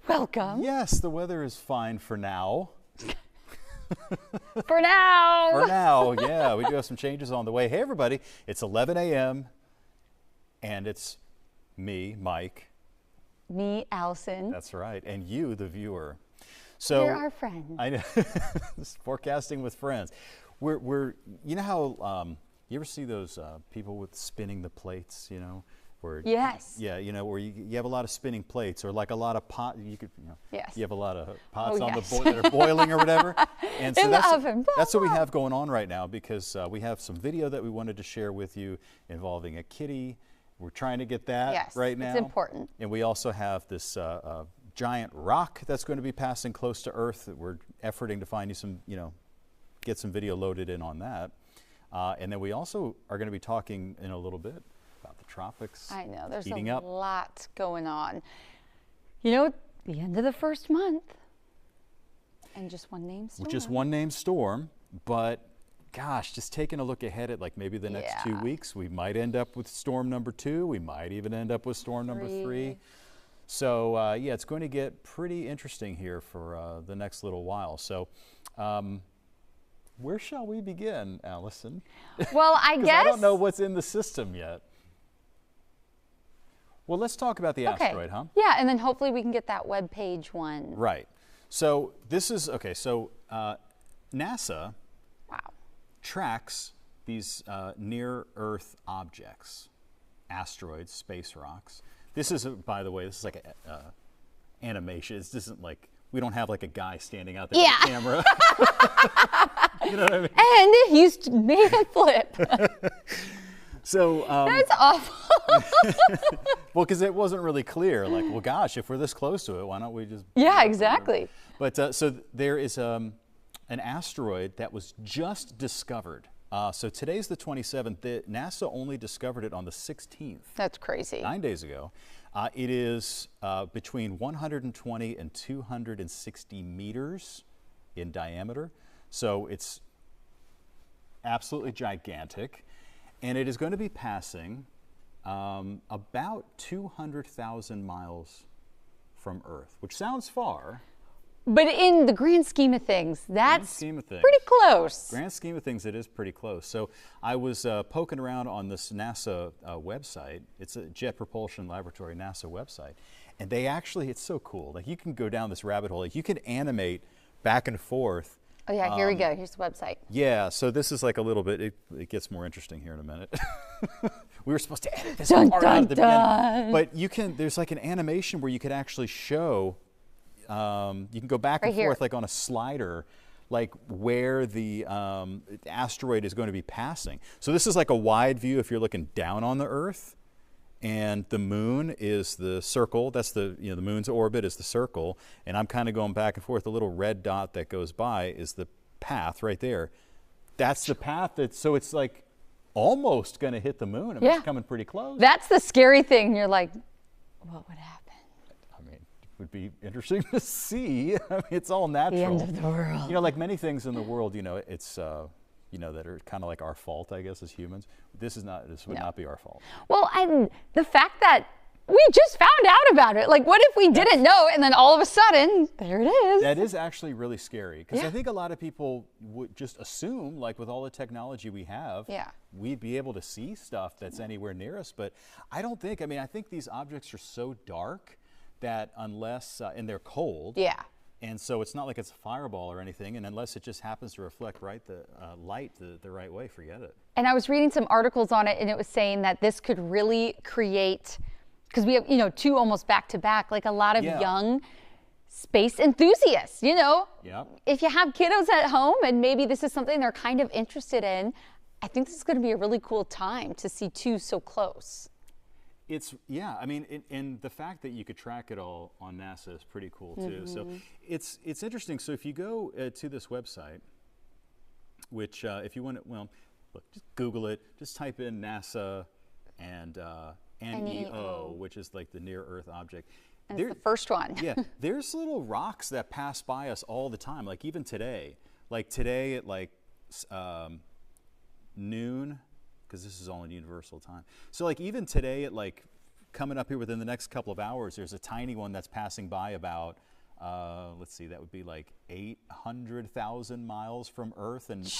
Welcome. Yes, the weather is fine for now. For now. For now, yeah. We do have some changes on the way. Hey, everybody. It's 11 a.m. and it's me, Mike. Me, Allison. That's right. And you, the viewer. So we're our friends. I know. Forecasting with friends. We're you know how you ever see those people with spinning the plates, you know? Where, yes. Yeah, you know, where you have a lot of spinning plates or like a lot of pot, you could, you know, yes. you have a lot of pots on yes. that are boiling or whatever. And so in the oven. That's what we have going on right now because we have some video that we wanted to share with you involving a kitty. We're trying to get that right now. It's important. And we also have this giant rock that's going to be passing close to Earth. We're efforting to find you some, you know, get some video loaded in on that. And then we also are going to be talking in a little bit about the tropics. I know, there's heating a up. lot going on. You know, the end of the first month, and just one named storm. Just one named storm, but gosh, just taking a look ahead at like maybe the next 2 weeks, we might end up with storm number 2. We might even end up with storm number 3. So yeah, it's going to get pretty interesting here for the next little while. So where shall we begin, Allison? Well, I guess I don't know what's in the system yet. Well, let's talk about the asteroid, huh? Yeah, and then hopefully we can get that web page one. Right. So this is, okay, so NASA tracks these near-Earth objects, asteroids, space rocks. This is, by the way, this is like an animation. This isn't like, we don't have like a guy standing out there with a camera. You know what I mean? And he's made a flip. So that's awful. Well, because it wasn't really clear. Like, well, gosh, if we're this close to it, why don't we just? Yeah, exactly. But so there is an asteroid that was just discovered. So today's the 27th. NASA only discovered it on the 16th. That's crazy. 9 days ago. It is between 120 and 260 meters in diameter. So it's absolutely gigantic. And it is going to be passing about 200,000 miles from Earth, which sounds far. But in the grand scheme of things, that's pretty close. Grand scheme of things, it is pretty close. So I was poking around on this NASA website. It's a Jet Propulsion Laboratory NASA website. And they actually, it's so cool. Like you can go down this rabbit hole. Like you can animate back and forth. Oh yeah, here we go. Here's the website. Yeah, so this is like a little bit, it gets more interesting here in a minute. We were supposed to edit this part out at the beginning. But you can, there's like an animation where you could actually show, you can go back and forth like on a slider, like where the asteroid is going to be passing. So this is like a wide view if you're looking down on the Earth. And the moon is the circle. That's the, you know, the moon's orbit is the circle. And I'm kind of going back and forth. The little red dot that goes by is the path right there. That's the path that's, so it's like almost going to hit the moon. I mean, it's coming pretty close. That's the scary thing. You're like, what would happen? I mean, it would be interesting to see. I mean, it's all natural. The end of the world. You know, like many things in the world, you know, it's, you know, that are kind of like our fault, I guess, as humans. This would not be our fault. Well, and the fact that we just found out about it. Like, what if we didn't know and then all of a sudden, there it is. That is actually really scary because I think a lot of people would just assume, like with all the technology we have, we'd be able to see stuff that's anywhere near us. But I don't think, I mean, I think these objects are so dark that unless, and they're cold. Yeah. And so it's not like it's a fireball or anything, and unless it just happens to reflect light the right way, forget it. And I was reading some articles on it, and it was saying that this could really create, because we have, you know, 2 almost back to back, like a lot of young space enthusiasts, you know? If you have kiddos at home and maybe this is something they're kind of interested in, I think this is going to be a really cool time to see 2 so close. It's, yeah, I mean, and the fact that you could track it all on NASA is pretty cool too. So it's interesting. So if you go to this website, which if you want to, well, look, just Google it, just type in NASA and NEO, which is like the near Earth object. And it's the first one. Yeah, there's little rocks that pass by us all the time, like even today. Like today at like noon, because this is all in universal time. So like even today at like coming up here within the next couple of hours, there's a tiny one that's passing by about, let's see, that would be like 800,000 miles from Earth. And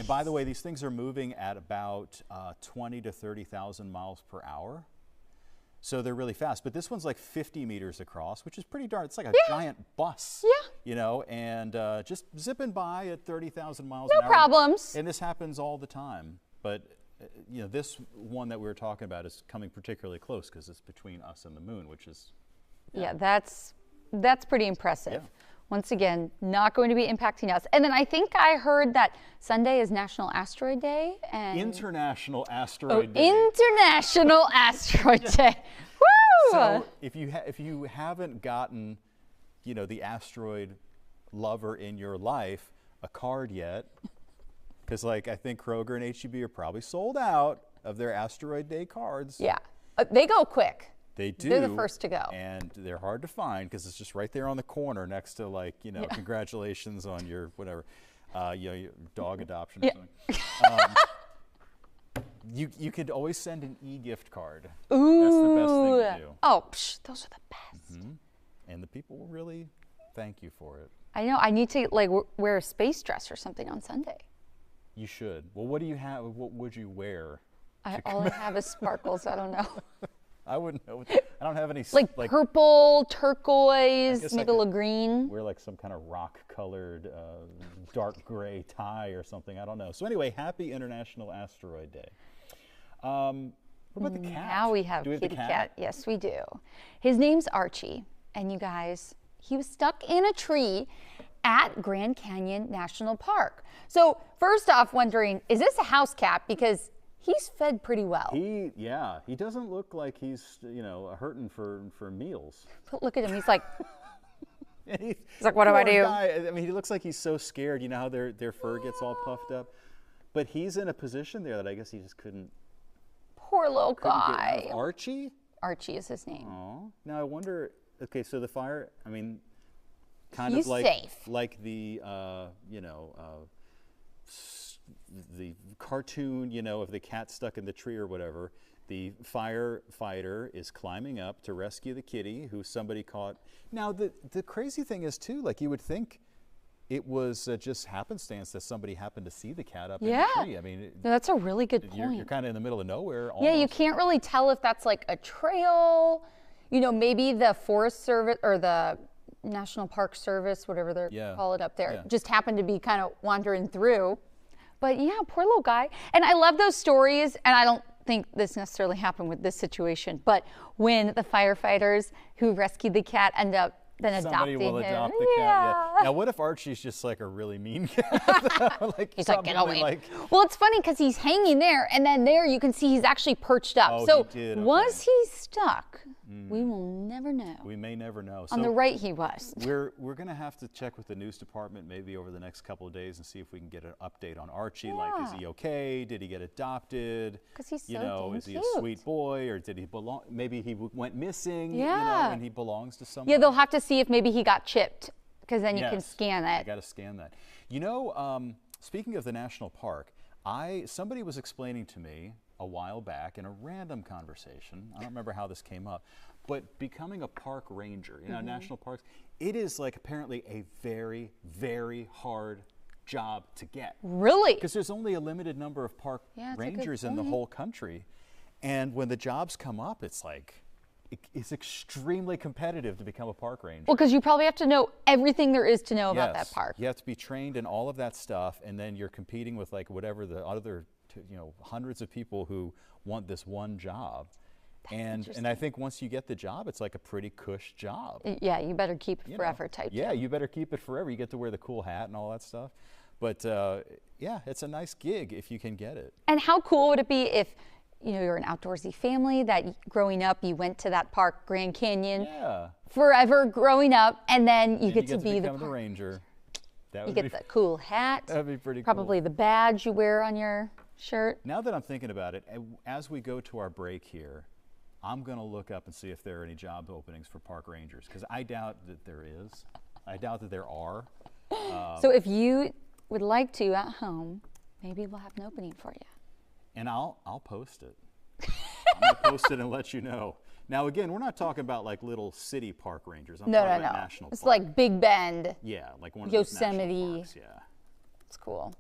by the way, these things are moving at about 20 to 30,000 miles per hour. So they're really fast. But this one's like 50 meters across, which is pretty darn. It's like a giant bus, you know, and just zipping by at 30,000 miles an hour. No problems. And this happens all the time. But, you know, this one that we were talking about is coming particularly close because it's between us and the moon, which is... Yeah, that's pretty impressive. Yeah. Once again, not going to be impacting us. And then I think I heard that Sunday is National Asteroid Day. And International Asteroid Day. International Asteroid Day. Woo! So if you haven't gotten, you know, the asteroid lover in your life a card yet, because like I think Kroger and H-E-B are probably sold out of their Asteroid Day cards. Yeah, they go quick. They do. They're the first to go. And they're hard to find because it's just right there on the corner next to, like, you know, congratulations on your whatever, you know, your dog adoption or something. You could always send an e-gift card. Ooh. That's the best thing to do. Oh, those are the best. Mm-hmm. And the people will really thank you for it. I know. I need to like wear a space dress or something on Sunday. You should. Well, what do you have? What would you wear? All I have is sparkles. I don't know. I wouldn't know. I don't have any like purple, turquoise, maybe a little green. Wear like some kind of rock-colored, dark gray tie or something. I don't know. So anyway, happy International Asteroid Day. What about the cat? Now we have kitty cat. Yes, we do. His name's Archie, and you guys, he was stuck in a tree at Grand Canyon National Park. So first off, wondering, is this a house cat? Because he's fed pretty well. He doesn't look like he's, you know, hurting for meals. But look at him, he's like, he's like, what do I do? I mean, he looks like he's so scared. You know how their fur gets all puffed up? But he's in a position there that I guess he just couldn't. Poor little guy. Archie? Archie is his name. Oh. Now I wonder, okay, so the fire, I mean, he's of like safe. Like the, you know, the cartoon, you know, of the cat stuck in the tree or whatever. The firefighter is climbing up to rescue the kitty who somebody caught. Now, the crazy thing is, too, like you would think it was just happenstance that somebody happened to see the cat up in the tree. I mean, no, that's a really good point. You're kind of in the middle of nowhere. Almost. Yeah, you can't really tell if that's like a trail. You know, maybe the Forest Service or the National Park Service, whatever they call it up there, just happened to be kind of wandering through. But yeah, poor little guy. And I love those stories, and I don't think this necessarily happened with this situation, but when the firefighters who rescued the cat end up then adopting him. Somebody will adopt the cat, yeah. Now, what if Archie's just like a really mean cat? Like, he's like, get away. Well, it's funny because he's hanging there, and then there you can see he's actually perched up. Oh, so he did. Was he stuck? We will never know. We may never know. On the right, he was. We're going to have to check with the news department maybe over the next couple of days and see if we can get an update on Archie. Yeah. Like, is he okay? Did he get adopted? Because he's so is he a sweet boy, or did he belong? Maybe he went missing. Yeah. You know, and he belongs to somebody. Yeah, they'll have to see if maybe he got chipped, because then you can scan it. You got to scan that. You know, speaking of the national park, somebody was explaining to me a while back in a random conversation. I don't remember how this came up, but becoming a park ranger, you know, national parks, it is like apparently a very, very hard job to get. Really? Because there's only a limited number of park rangers in the whole country. And when the jobs come up, it's like, it's extremely competitive to become a park ranger. Well, because you probably have to know everything there is to know about that park. You have to be trained in all of that stuff, and then you're competing with like whatever the other, you know, hundreds of people who want this one job. And I think once you get the job, it's like a pretty cush job. Yeah, you better keep it forever type. Yeah, you better keep it forever. You get to wear the cool hat and all that stuff. But yeah, it's a nice gig if you can get it. And how cool would it be if, you know, you're an outdoorsy family that growing up you went to that park, Grand Canyon, forever growing up, and then you get to be the ranger. You get the cool hat. That'd be pretty cool. Probably the badge you wear on your shirt. Now that I'm thinking about it, as we go to our break here, I'm going to look up and see if there are any job openings for park rangers, because I doubt that there is. I doubt that there are. So if you would like to at home, maybe we'll have an opening for you. And I'll post it. I'm going to post it and let you know. Now, again, we're not talking about like little city park rangers. I'm No. talking about national It's park. like Big Bend. Yeah, like one of those Yosemite. national parks, yeah. It's cool.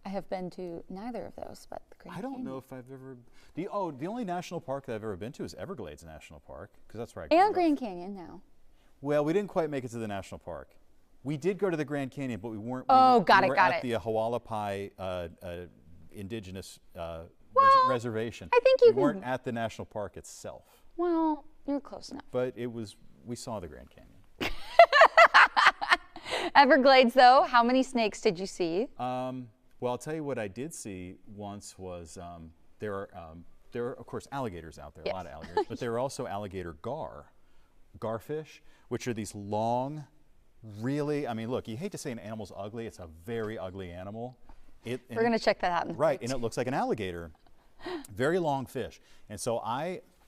I have been to neither of those, but the Grand I don't Canyon. know if I've ever. The only national park that I've ever been to is Everglades National Park, because that's right. And Grand Canyon now. Well, we didn't quite make it to the national park. We did go to the Grand Canyon, but we weren't. Oh, got we it, were got at it. the Hualapai indigenous reservation. I think you we weren't can- at the national park itself, Well, you're close enough. but we saw the Grand Canyon. Everglades, though, how many snakes did you see? Well, I'll tell you what I did see once was there are of course alligators out there, Yes. a lot of alligators, but there are also alligator garfish, which are these long, really. I mean, look, you hate to say an animal's ugly; it's a very ugly animal. We're going to check that out. Right, and it looks like an alligator. Very long fish, and so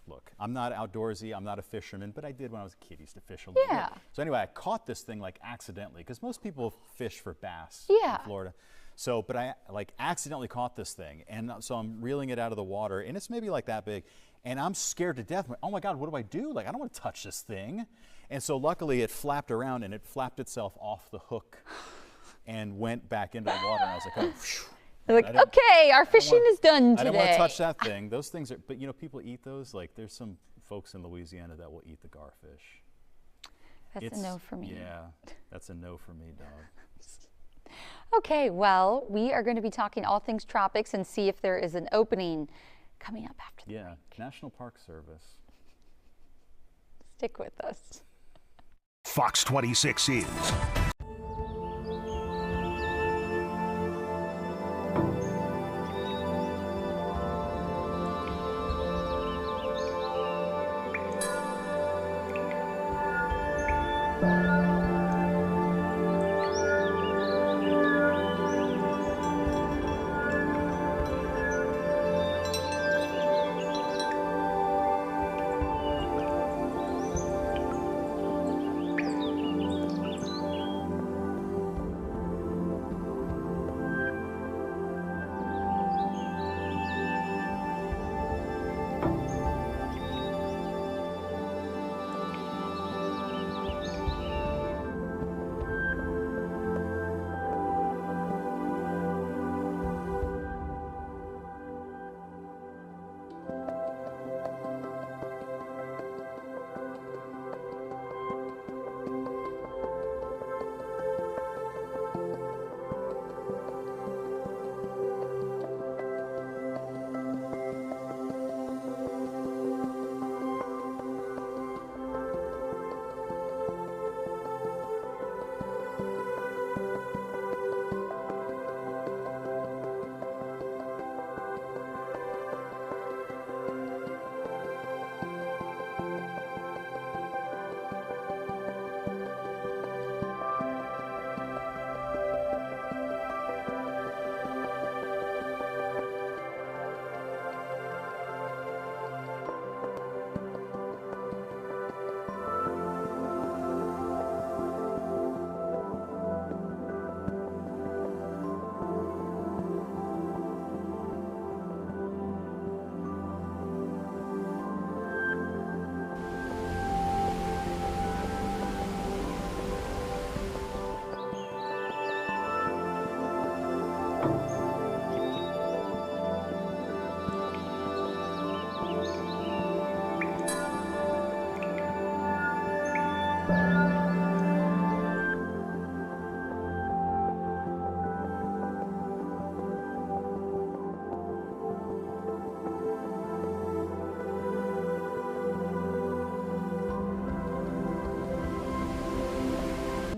look, I'm not outdoorsy, I'm not a fisherman, but I did when I was a kid, used to fish a little Yeah. bit. So anyway, I caught this thing like accidentally, because most people fish for bass Yeah. in Florida. So, but I like accidentally caught this thing, and so I'm reeling it out of the water, and it's maybe like that big, and I'm scared to death. I'm like, oh my God, what do I do? Like, I don't want to touch this thing. And so luckily it flapped around, and it flapped itself off the hook and went back into the water, and I was like, oh, phew. They're like, okay, our fishing is done today. I didn't want to touch that thing. Those things are, but you know, people eat those. Like, there's some folks in Louisiana that will eat the garfish. That's a no for me. Yeah, that's a no for me, dog. Okay, well, we are going to be talking all things tropics and see if there is an opening coming up after the Yeah, National Park Service. Stick with us. Fox 26 is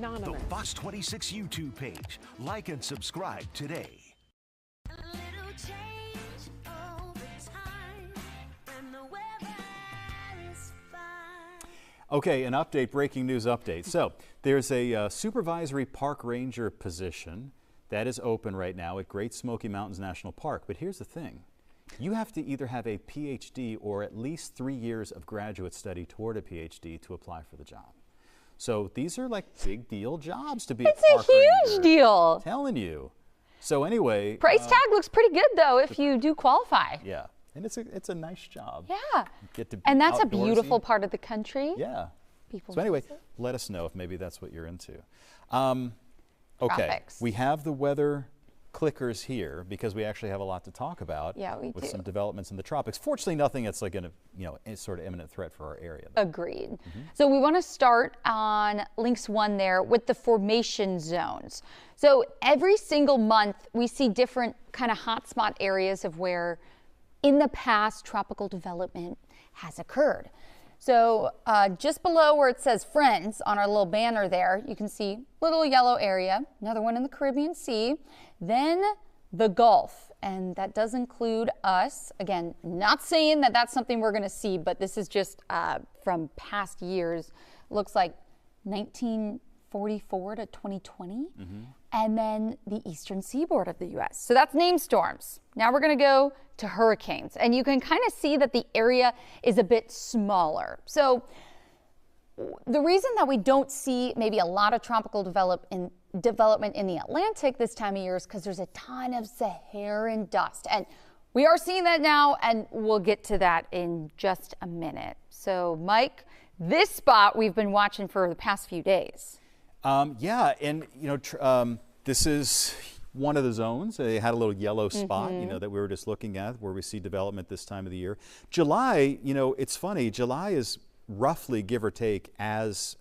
the Fox 26 YouTube page. Like and subscribe today. A little change over time, and the weather is fine. Okay, an update, breaking news update. So there's a supervisory park ranger position that is open right now at Great Smoky Mountains National Park. But here's the thing. You have to either have a PhD or at least 3 years of graduate study toward a PhD to apply for the job. So these are like big deal jobs to be It's a a park huge ranger. deal. Telling you. So anyway. Price tag looks pretty good, though, if you do qualify. Yeah. And it's a nice job. Yeah. Get to be And that's outdoorsy. a beautiful part of the country. Yeah. People So anyway, visit. let us know if maybe that's what you're into. Okay, Tropics. we have the weather clickers here because we actually have a lot to talk about. Yeah, we with do. some developments in the tropics. Fortunately, nothing that's like a sort of imminent threat for our area. Agreed. So we want to start on links 1 there with the formation zones. So every single month we see different kind of hotspot areas of where in the past tropical development has occurred. So just below where it says Friends on our little banner there, you can see little yellow area, another one in the Caribbean Sea, then the Gulf, and that does include us. Again, not saying that that's something we're going to see, but this is just from past years. Looks like 1944 to 2020, and then the eastern seaboard of the U.S. So that's named storms. Now we're going to go to hurricanes, and you can kind of see that the area is a bit smaller. So the reason that we don't see maybe a lot of tropical development in the Atlantic this time of year is because there's a ton of Saharan dust. And we are seeing that now, and we'll get to that in just a minute. So, Mike, this spot we've been watching for the past few days. Yeah, and this is one of the zones. They had a little yellow spot, that we were just looking at where we see development this time of the year. July, it's funny. July is roughly, give or take, as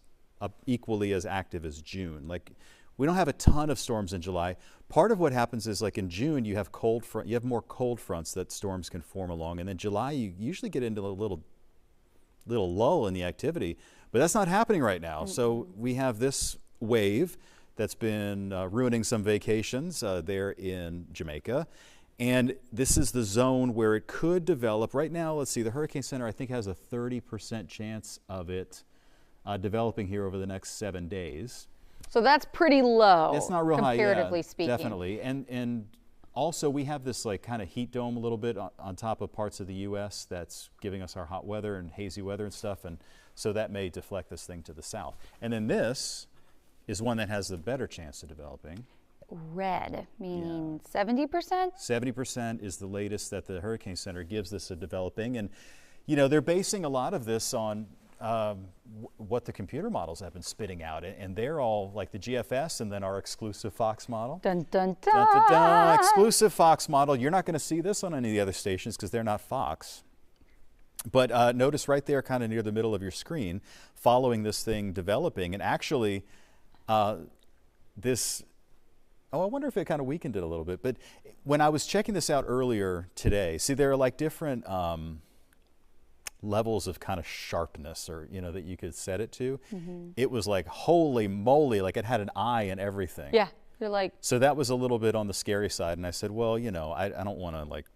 equally as active as June. Like, we don't have a ton of storms in July. Part of what happens is, like in June, you have more cold fronts that storms can form along, and then July you usually get into a little lull in the activity, but that's not happening right now. So we have this wave that's been ruining some vacations there in Jamaica. And this is the zone where it could develop. Right now, let's see, the Hurricane Center, I think, has a 30% chance of it developing here over the next 7 days. So that's pretty low. It's not real high, comparatively yeah, speaking. definitely. And also, we have this like kind of heat dome a little bit on top of parts of the U.S. that's giving us our hot weather and hazy weather and stuff. And so that may deflect this thing to the south. And then this is one that has the better chance of developing. Red, meaning 70%? 70% is the latest that the Hurricane Center gives this a developing. And, they're basing a lot of this on what the computer models have been spitting out. And they're all like the GFS and then our exclusive Fox model. Dun, dun, dun. Dun, dun, dun. Exclusive Fox model. You're not going to see this on any of the other stations because they're not Fox. But notice right there, kind of near the middle of your screen, following this thing developing. And actually, I wonder if it kind of weakened it a little bit. But when I was checking this out earlier today, see, there are like different levels of kind of sharpness or, that you could set it to. It was like, holy moly, like it had an eye and everything. Yeah, you're like. So that was a little bit on the scary side. And I said, well, I don't want to like.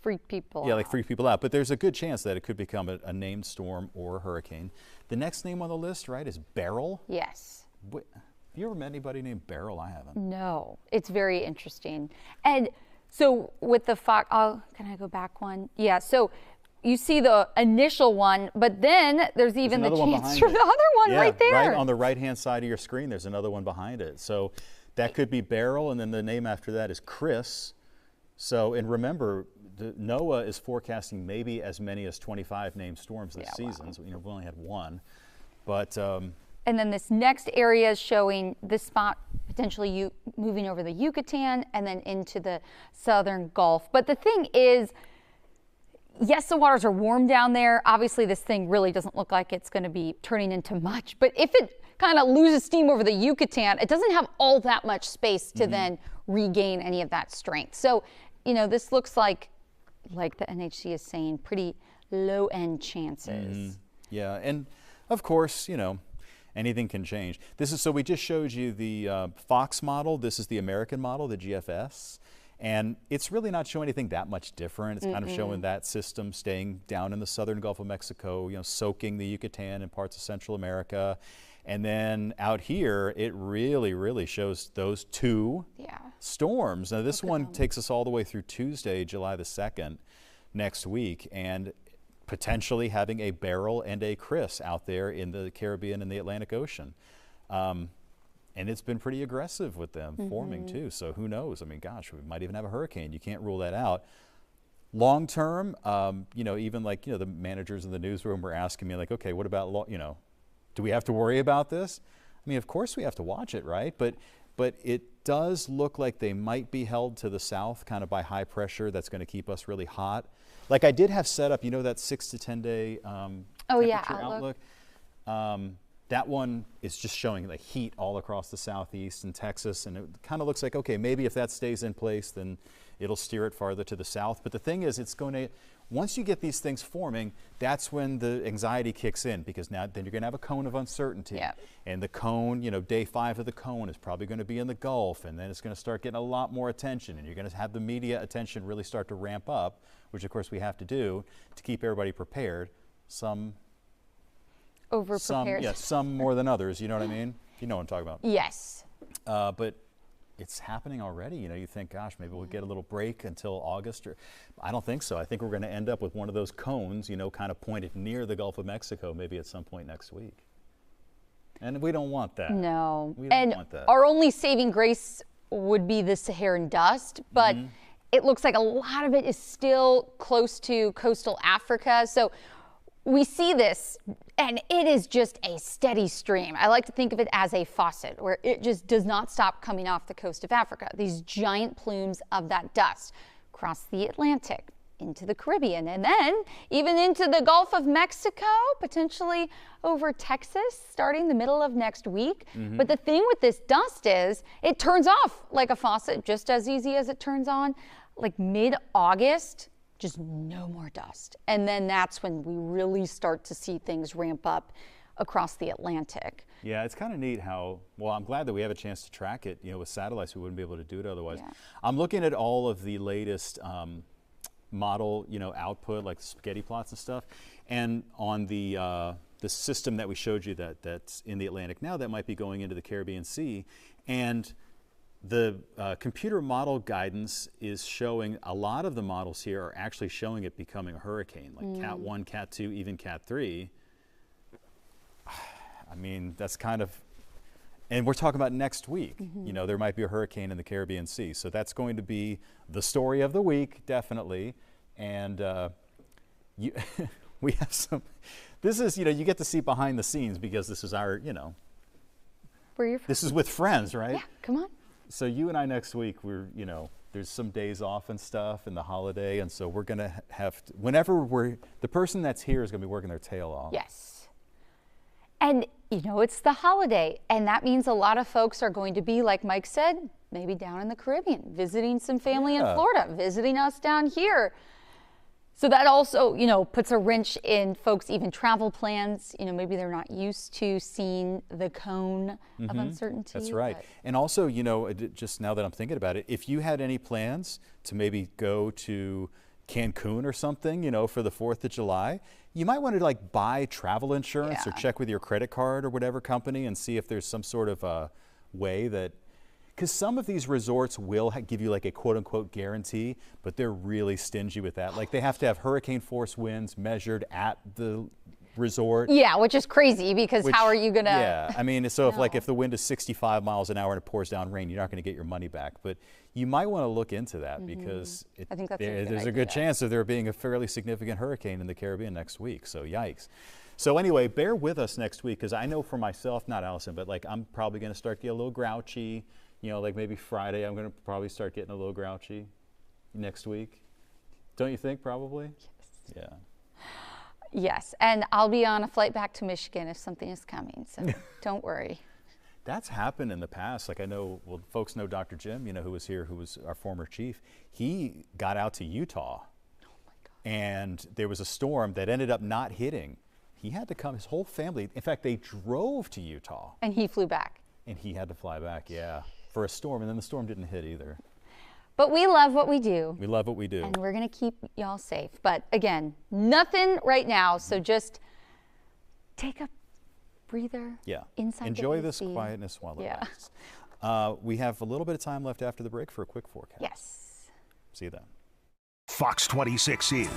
Freak people out. Yeah, like freak people out. But there's a good chance that it could become a named storm or a hurricane. The next name on the list, right, is Beryl. Yes. Have you ever met anybody named Beryl? I haven't. No, it's very interesting. And so with the Fox, can I go back one? Yeah, so you see the initial one, but then there's even the chance for the other one right there. Right on the right-hand side of your screen, there's another one behind it. So that could be Beryl, and then the name after that is Chris. So, and remember, NOAA is forecasting maybe as many as 25 named storms this season. Wow. So, we've only had one. But and then this next area is showing this spot potentially moving over the Yucatan and then into the southern Gulf. But the thing is, yes, the waters are warm down there. Obviously, this thing really doesn't look like it's going to be turning into much. But if it kind of loses steam over the Yucatan, it doesn't have all that much space to then regain any of that strength. So, this looks like the NHC is saying, pretty low-end chances. Yeah, and of course, anything can change. So we just showed you the Fox model. This is the American model, the GFS. And it's really not showing anything that much different. It's kind of showing that system staying down in the southern Gulf of Mexico, soaking the Yucatan and parts of Central America. And then out here, it really, really shows those two storms. Now, this one takes us all the way through Tuesday, July the 2nd, next week. And potentially having a Beryl and a Chris out there in the Caribbean and the Atlantic Ocean. And it's been pretty aggressive with them forming too. So who knows? I mean, gosh, we might even have a hurricane. You can't rule that out. Long term, even like, the managers in the newsroom were asking me like, okay, what about, do we have to worry about this? I mean, of course we have to watch it, right? But it does look like they might be held to the south kind of by high pressure that's going to keep us really hot. Like I did have set up, that 6 to 10 day temperature outlook. That one is just showing like heat all across the southeast and Texas, and it kind of looks like, okay, maybe if that stays in place, then it'll steer it farther to the south. But the thing is, it's going to, once you get these things forming, that's when the anxiety kicks in, because now then you're going to have a cone of uncertainty. Yep. And the cone, day 5 of the cone is probably going to be in the Gulf, and then it's going to start getting a lot more attention, and you're going to have the media attention really start to ramp up, which of course we have to do to keep everybody prepared. Some over-prepared. Some more than others, you know what I mean? You know what I'm talking about. Yes. But it's happening already. You think, gosh, maybe we'll get a little break until August. Or I don't think so. I think we're going to end up with one of those cones, kind of pointed near the Gulf of Mexico, maybe at some point next week. And we don't want that. No. We don't want that. Our only saving grace would be the Saharan dust, but it looks like a lot of it is still close to coastal Africa. So we see this, and it is just a steady stream. I like to think of it as a faucet, where it just does not stop coming off the coast of Africa. These giant plumes of that dust cross the Atlantic into the Caribbean, and then even into the Gulf of Mexico, potentially over Texas, starting the middle of next week. But the thing with this dust is it turns off like a faucet just as easy as it turns on. Like mid-August, just no more dust. And then that's when we really start to see things ramp up across the Atlantic. Yeah, it's kind of neat how, well, I'm glad that we have a chance to track it. With satellites, we wouldn't be able to do it otherwise. Yeah. I'm looking at all of the latest model, output, like spaghetti plots and stuff. And on the system that we showed you that's in the Atlantic now, that might be going into the Caribbean Sea. And the computer model guidance is showing, a lot of the models here are actually showing it becoming a hurricane, like Cat 1, Cat 2, even Cat 3. I mean, that's kind of, and we're talking about next week. There might be a hurricane in the Caribbean Sea. So that's going to be the story of the week, definitely. And we have some, this is, you get to see behind the scenes, because this is our, Where you're from. this is with friends, right? Yeah, come on. So you and I next week, there's some days off and stuff and the holiday, and so we're going to have to, whenever the person that's here is going to be working their tail off. Yes. And, it's the holiday, and that means a lot of folks are going to be, like Mike said, maybe down in the Caribbean, visiting some family in Florida, visiting us down here. So that also, puts a wrench in folks' even travel plans. Maybe they're not used to seeing the cone of uncertainty. That's right. And also, just now that I'm thinking about it, if you had any plans to maybe go to Cancun or something, for the 4th of July, you might want to buy travel insurance or check with your credit card or whatever company and see if there's some sort of way that, because some of these resorts will give you a quote unquote guarantee, but they're really stingy with that. Like they have to have hurricane force winds measured at the resort. Yeah, which is crazy, because how are you going to? Yeah, I mean, so if the wind is 65 miles an hour and it pours down rain, you're not going to get your money back. But you might want to look into that, because I think there's a good chance of there being a fairly significant hurricane in the Caribbean next week. So yikes. So anyway, bear with us next week, because I know for myself, not Allison, but I'm probably going to start getting a little grouchy. Maybe Friday, I'm going to probably start getting a little grouchy next week. Don't you think, probably? Yes. Yeah. Yes, and I'll be on a flight back to Michigan if something is coming, so don't worry. That's happened in the past. I know, folks know Dr. Jim, who was here, who was our former chief. He got out to Utah. Oh my God. And there was a storm that ended up not hitting. He had to come, his whole family, in fact, they drove to Utah. And he flew back. And he had to fly back, for a storm, and then the storm didn't hit either. But we love what we do. We love what we do. And we're going to keep y'all safe. But again, nothing right now, so just take a breather. Yeah. Inside Enjoy the this AC. quietness while it Yeah. lasts. We have a little bit of time left after the break for a quick forecast. Yes. See you then. Fox 26 is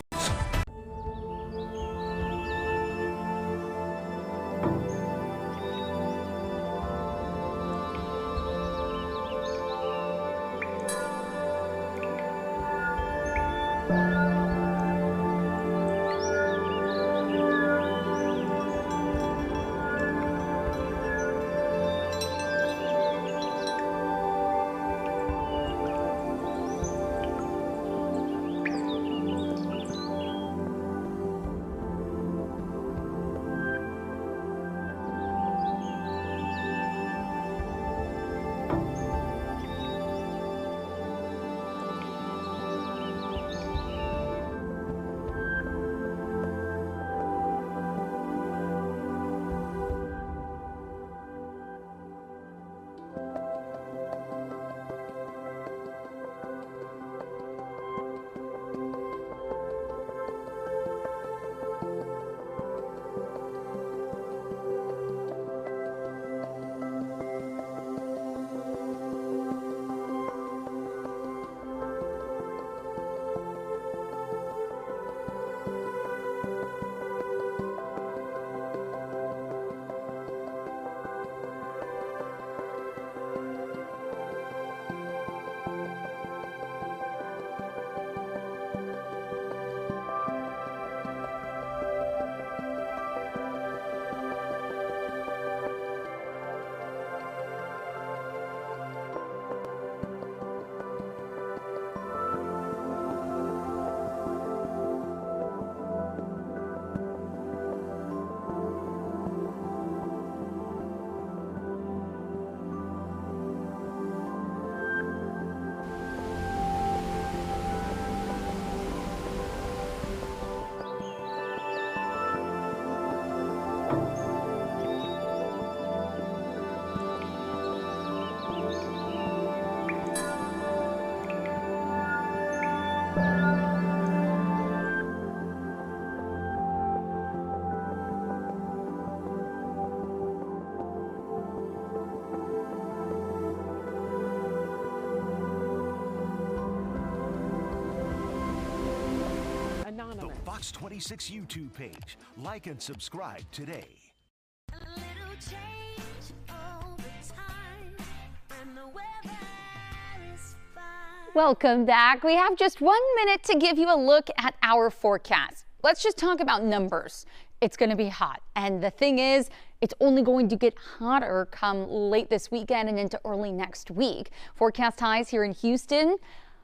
Fox 26 YouTube page. Like and subscribe today. A little change over time, and the weather is fine. Welcome back. We have just 1 minute to give you a look at our forecast. Let's just talk about numbers. It's going to be hot. And the thing is, it's only going to get hotter come late this weekend and into early next week. Forecast highs here in Houston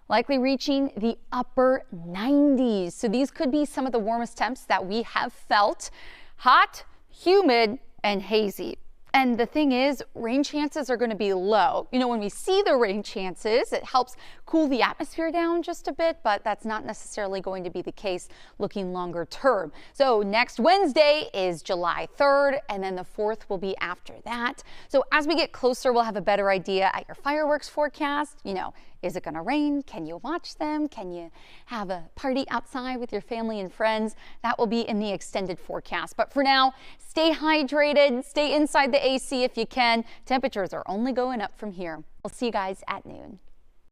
likely reaching the upper 90s. So these could be some of the warmest temps that we have felt. Hot, humid, and hazy. And the thing is, rain chances are going to be low. You know, when we see the rain chances, it helps cool the atmosphere down just a bit, but that's not necessarily going to be the case looking longer term. So next Wednesday is July 3rd, and then the 4th will be after that. So as we get closer, we'll have a better idea at your fireworks forecast. You know, is it going to rain? Can you watch them? Can you have a party outside with your family and friends? That will be in the extended forecast. But for now, stay hydrated, stay inside the AC if you can. Temperatures are only going up from here. We'll see you guys at noon.